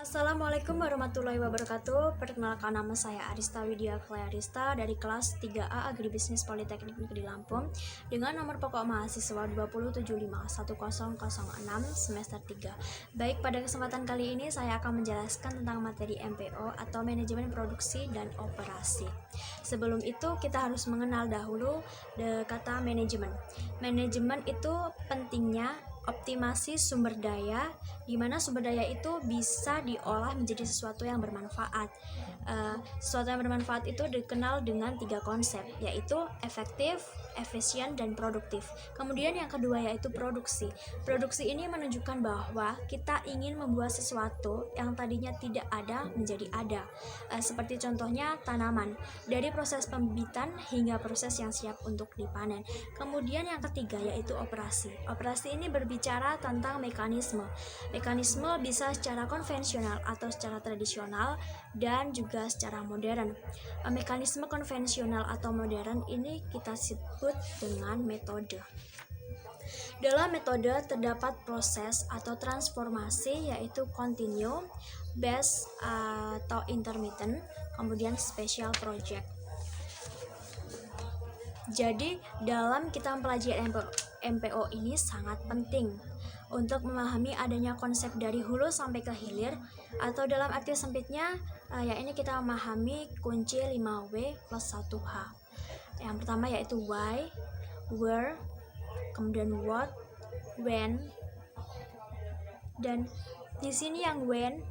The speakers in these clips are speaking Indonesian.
Assalamualaikum warahmatullahi wabarakatuh. Perkenalkan, nama saya Arista Widya Klearista dari kelas 3A Agribisnis Politeknik Negeri Lampung dengan nomor pokok mahasiswa 207510006 semester 3. Baik, pada kesempatan kali ini saya akan menjelaskan tentang materi MPO atau manajemen produksi dan operasi. Sebelum itu kita harus mengenal dahulu kata manajemen. Manajemen itu pentingnya optimasi sumber daya, di mana sumber daya itu bisa diolah menjadi sesuatu yang bermanfaat. Sesuatu yang bermanfaat itu dikenal dengan 3 konsep, yaitu efektif, efisien, dan produktif. Kemudian yang kedua yaitu produksi. Produksi ini menunjukkan bahwa kita ingin membuat sesuatu yang tadinya tidak ada menjadi ada. Seperti contohnya tanaman, dari proses pembibitan hingga proses yang siap untuk dipanen. Kemudian yang ketiga yaitu operasi. Operasi ini berbicara tentang mekanisme. Mekanisme bisa secara konvensional atau secara tradisional dan juga secara modern. Mekanisme konvensional atau modern ini kita sebut dengan metode. Dalam metode terdapat proses atau transformasi yaitu continue, batch atau intermittent, kemudian special project. Jadi dalam kita mempelajari MPO ini sangat penting untuk memahami adanya konsep dari hulu sampai ke hilir, atau dalam arti sempitnya ya ini kita memahami kunci 5W plus 1H. Yang pertama yaitu why, where, kemudian what, when, dan di sini yang when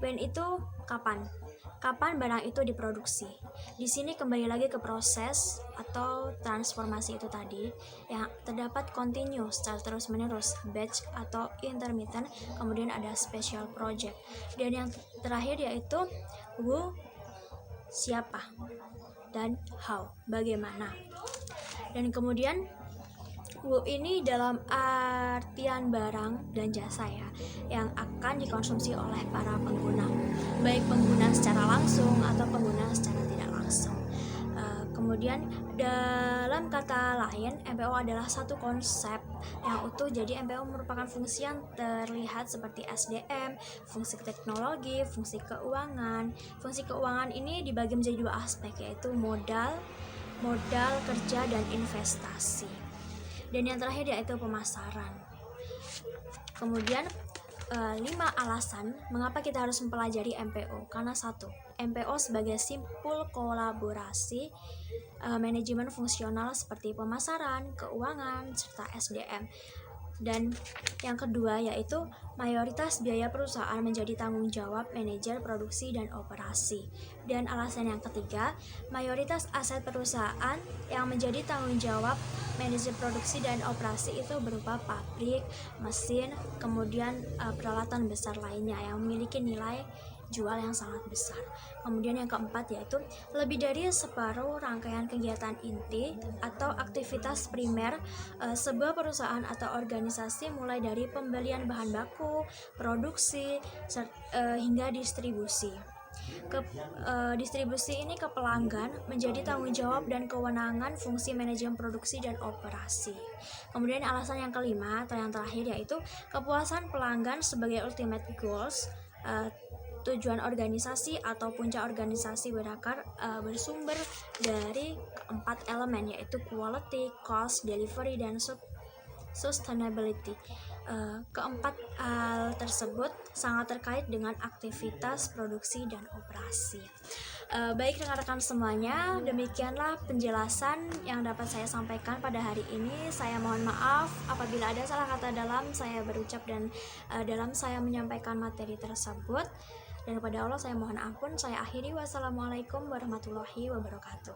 itu kapan barang itu diproduksi. Di sini kembali lagi ke proses atau transformasi itu tadi yang terdapat continue secara terus-menerus, batch atau intermittent, kemudian ada special project. Dan yang terakhir yaitu who, siapa, dan how, bagaimana. Dan kemudian who ini dalam artian barang dan jasa ya, yang akan dikonsumsi oleh para pengguna, baik pengguna secara langsung atau pengguna secara tidak langsung. Kemudian dalam kata lain, MPO adalah satu konsep yang utuh. Jadi MPO merupakan fungsi yang terlihat seperti SDM, fungsi teknologi, fungsi keuangan. Fungsi keuangan ini dibagi menjadi 2 aspek, yaitu modal kerja dan investasi. Dan yang terakhir yaitu pemasaran. Kemudian 5 alasan mengapa kita harus mempelajari MPO. Karena 1, MPO sebagai simpul kolaborasi manajemen fungsional seperti pemasaran, keuangan, serta SDM. Dan yang kedua yaitu mayoritas biaya perusahaan menjadi tanggung jawab manajer produksi dan operasi. Dan alasan yang ketiga, mayoritas aset perusahaan yang menjadi tanggung jawab manajer produksi dan operasi itu berupa pabrik, mesin, kemudian peralatan besar lainnya yang memiliki nilai jual yang sangat besar. Kemudian yang keempat yaitu lebih dari separuh rangkaian kegiatan inti atau aktivitas primer sebuah perusahaan atau organisasi, mulai dari pembelian bahan baku, produksi, hingga distribusi. Distribusi ini ke pelanggan menjadi tanggung jawab dan kewenangan fungsi manajemen produksi dan operasi. Kemudian alasan yang kelima atau yang terakhir yaitu kepuasan pelanggan sebagai ultimate goals. Tujuan organisasi atau puncak organisasi berakar bersumber dari 4 elemen, yaitu quality, cost, delivery, dan sustainability. Keempat hal tersebut sangat terkait dengan aktivitas produksi dan operasi. Baik rekan-rekan semuanya, demikianlah penjelasan yang dapat saya sampaikan pada hari ini. Saya mohon maaf apabila ada salah kata dalam saya berucap dan dalam saya menyampaikan materi tersebut. Dan kepada Allah saya mohon ampun. Saya akhiri, wassalamualaikum warahmatullahi wabarakatuh.